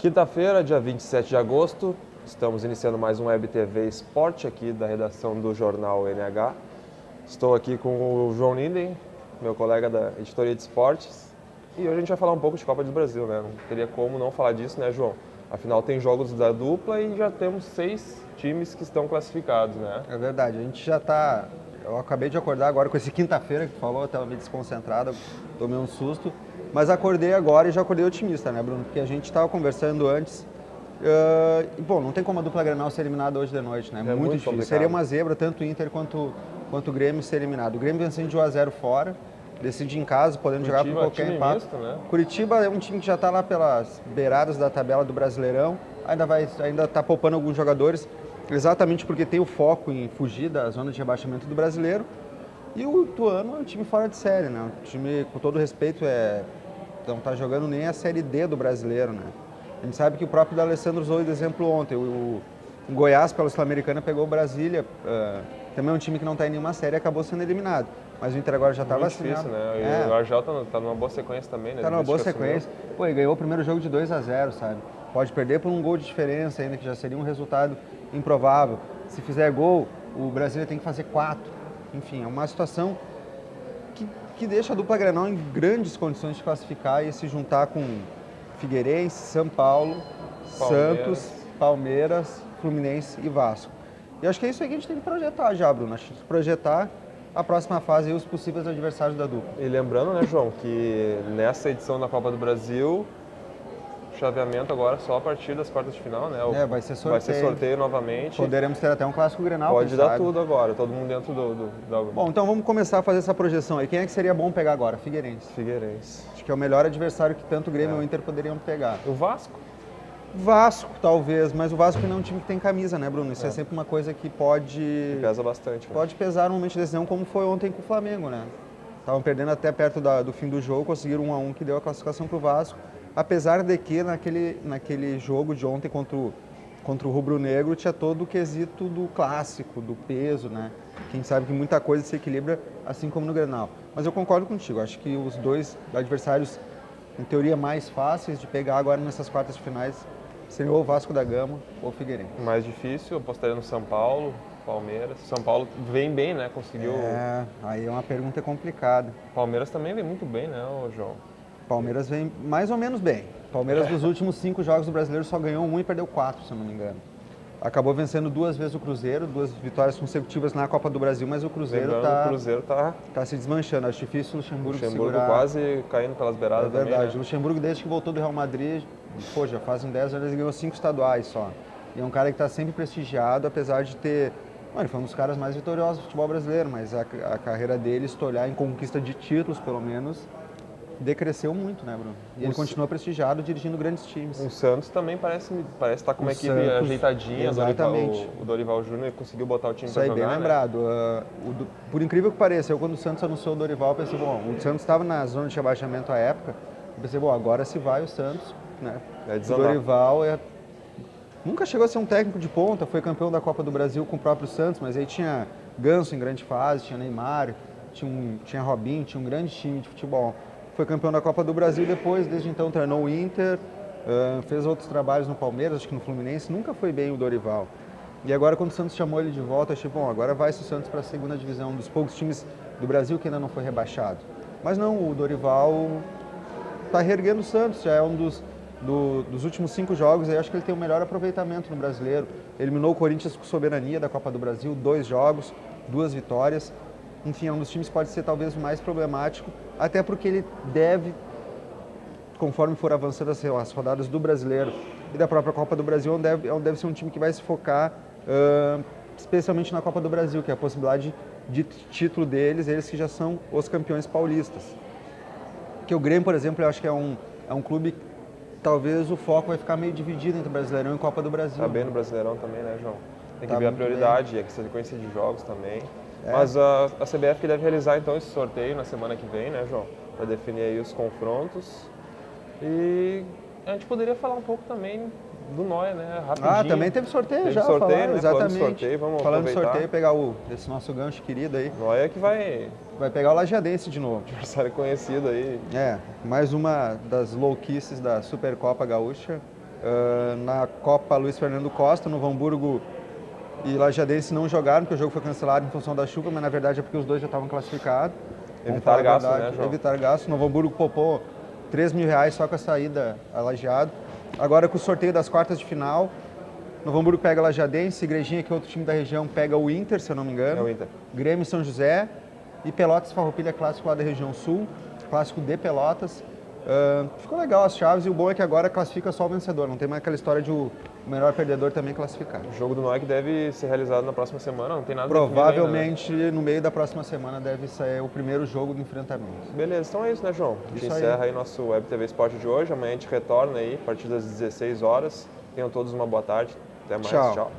Quinta-feira, dia 27 de agosto, estamos iniciando mais um Web TV Esporte aqui da redação do jornal NH. Estou aqui com o João Linden, meu colega da editoria de esportes, e hoje a gente vai falar um pouco de Copa do Brasil, né? Não teria como não falar disso, né, João? Afinal, tem jogos da dupla e já temos 6 times que estão classificados, né? É verdade, a gente já está... Eu acabei de acordar agora com esse quinta-feira que tu falou, eu estava meio desconcentrado, tomei um susto. Mas acordei agora e já acordei otimista, né, Bruno? Porque a gente estava conversando antes. E, bom, não tem como a dupla Grenal ser eliminada hoje de noite, né? É muito difícil. complicado. Seria uma zebra, tanto o Inter quanto o Grêmio ser eliminado. O Grêmio vencendo de 1-0 fora, decide em casa, podendo jogar por qualquer time empate. misto, né? Curitiba é um time que já está lá pelas beiradas da tabela do Brasileirão. Ainda está poupando alguns jogadores, exatamente porque tem o foco em fugir da zona de rebaixamento do Brasileiro. E o Ituano é um time fora de série, né? Um time, com todo respeito, não está jogando nem a Série D do Brasileiro, né? A gente sabe que o próprio D'Alessandro usou de exemplo ontem. O Goiás, pela Sul-Americana, pegou o Brasília. Também é um time que não está em nenhuma série e acabou sendo eliminado. Mas o Inter agora já está vacinado. Difícil, né? E o Argel está numa boa sequência também, né? Está numa boa sequência. Pô, e ganhou o primeiro jogo de 2-0, sabe? Pode perder por um gol de diferença ainda, que já seria um resultado improvável. Se fizer gol, o Brasília tem que fazer 4. Enfim, é uma situação que deixa a dupla Grenal em grandes condições de classificar e se juntar com Figueirense, São Paulo, Santos, Palmeiras, Fluminense e Vasco. E acho que é isso aí que a gente tem que projetar já, Bruno. Acho que projetar a próxima fase e os possíveis adversários da dupla. E lembrando, né, João, que nessa edição da Copa do Brasil, chaveamento agora só a partir das quartas de final, né? Vai ser sorteio. Vai ser sorteio novamente. Poderemos ter até um clássico Grenal. Pode dar tudo agora, todo mundo dentro da... Bom, então vamos começar a fazer essa projeção aí. Quem é que seria bom pegar agora? Figueirense. Acho que é o melhor adversário que tanto o Grêmio ou o Inter poderiam pegar. O Vasco? Vasco, talvez, mas o Vasco não é um time que tem camisa, né, Bruno? Isso é sempre uma coisa que Que pesa bastante. Né? Pode pesar no momento de decisão, como foi ontem com o Flamengo, né? Estavam perdendo até perto do fim do jogo, conseguiram 1-1 que deu a classificação para o Vasco. Apesar de que naquele jogo de ontem contra o Rubro Negro tinha todo o quesito do clássico, do peso, né? Quem sabe que muita coisa se equilibra, assim como no Grenal. Mas eu concordo contigo, acho que os dois adversários, em teoria, mais fáceis de pegar agora nessas quartas de finais seriam ou o Vasco da Gama ou o Figueirense. Mais difícil, eu apostaria no São Paulo, Palmeiras. São Paulo vem bem, né? Conseguiu... Aí é uma pergunta complicada. Palmeiras também vem muito bem, né, João? Palmeiras vem mais ou menos bem. Palmeiras dos últimos 5 jogos do Brasileiro só ganhou 1 e perdeu 4, se eu não me engano. Acabou vencendo 2 vezes o Cruzeiro, 2 vitórias consecutivas na Copa do Brasil, mas o Cruzeiro tá se desmanchando. Acho difícil o Luxemburgo segurar. Quase caindo pelas beiradas. É verdade. Também, né? O Luxemburgo, desde que voltou do Real Madrid, já fazem 10 anos, ele ganhou 5 estaduais só. E é um cara que está sempre prestigiado, apesar de ter... ele foi um dos caras mais vitoriosos do futebol brasileiro, mas a carreira dele, se tu olhar em conquista de títulos, pelo menos, decresceu muito, né, Bruno? E ele continua prestigiado, dirigindo grandes times. O Santos também parece estar com uma equipe ajeitadinha. Exatamente. O Dorival Júnior conseguiu botar o time Isso para aí, jogar, bem lembrado. Por incrível que pareça, quando o Santos anunciou o Dorival, eu pensei, o Santos estava na zona de rebaixamento à época, eu pensei, agora se vai o Santos, né? O Dorival nunca chegou a ser um técnico de ponta, foi campeão da Copa do Brasil com o próprio Santos, mas aí tinha Ganso em grande fase, tinha Neymar, tinha Robinho, tinha um grande time de futebol. Foi campeão da Copa do Brasil depois, desde então treinou o Inter, fez outros trabalhos no Palmeiras, acho que no Fluminense, nunca foi bem o Dorival. E agora quando o Santos chamou ele de volta, eu achei, agora vai-se o Santos para a segunda divisão, um dos poucos times do Brasil que ainda não foi rebaixado. Mas não, o Dorival está reerguendo o Santos, já é um dos últimos 5 jogos, aí acho que ele tem o melhor aproveitamento no Brasileiro. Eliminou o Corinthians com soberania da Copa do Brasil, 2 jogos, 2 vitórias. Enfim, é um dos times que pode ser talvez o mais problemático, até porque ele deve, conforme for avançando as rodadas do Brasileiro e da própria Copa do Brasil, deve ser um time que vai se focar especialmente na Copa do Brasil, que é a possibilidade de título deles, eles que já são os campeões paulistas. Que o Grêmio, por exemplo, eu acho que é um clube que talvez o foco vai ficar meio dividido entre Brasileirão e Copa do Brasil. Tá bem no Brasileirão também, né, João? Tem que ver a prioridade, a sequência de jogos também. Mas a CBF que deve realizar então esse sorteio na semana que vem, né, João? Para definir aí os confrontos. E a gente poderia falar um pouco também do Noia, né? Rapidinho. Também teve sorteio. Teve já. Sorteio, falar, né? exatamente. Sorteio, vamos falando aproveitar. de sorteio, pegar esse nosso gancho querido aí. Noia que vai pegar o Lajeadense de novo. Adversário conhecido aí. Mais uma das louquices da Supercopa Gaúcha. Na Copa Luiz Fernando Costa, Novo Hamburgo e Lajadense não jogaram, porque o jogo foi cancelado em função da chuva, mas na verdade é porque os dois já estavam classificados. Evitar gasto, né, João? Evitar gasto. Novo Hamburgo poupou R$3.000 só com a saída a Lajeado. Agora com o sorteio das quartas de final, Novo Hamburgo pega Lajadense, Igrejinha, que é outro time da região, pega o Inter, se eu não me engano. É o Inter. Grêmio São José e Pelotas Farroupilha, clássico lá da região sul, clássico de Pelotas. Ficou legal as chaves e o bom é que agora classifica só o vencedor, não tem mais aquela história de o melhor perdedor também classificar. O jogo do NOIC deve ser realizado na próxima semana, não tem nada Provavelmente definido ainda, né? no meio da próxima semana deve sair o primeiro jogo do enfrentamento. Beleza, então é isso, né, João? A gente Isso aí. encerra aí nosso Web TV Esporte de hoje. Amanhã a gente retorna aí a partir das 16 horas. Tenham todos uma boa tarde. Até mais. Tchau. Tchau.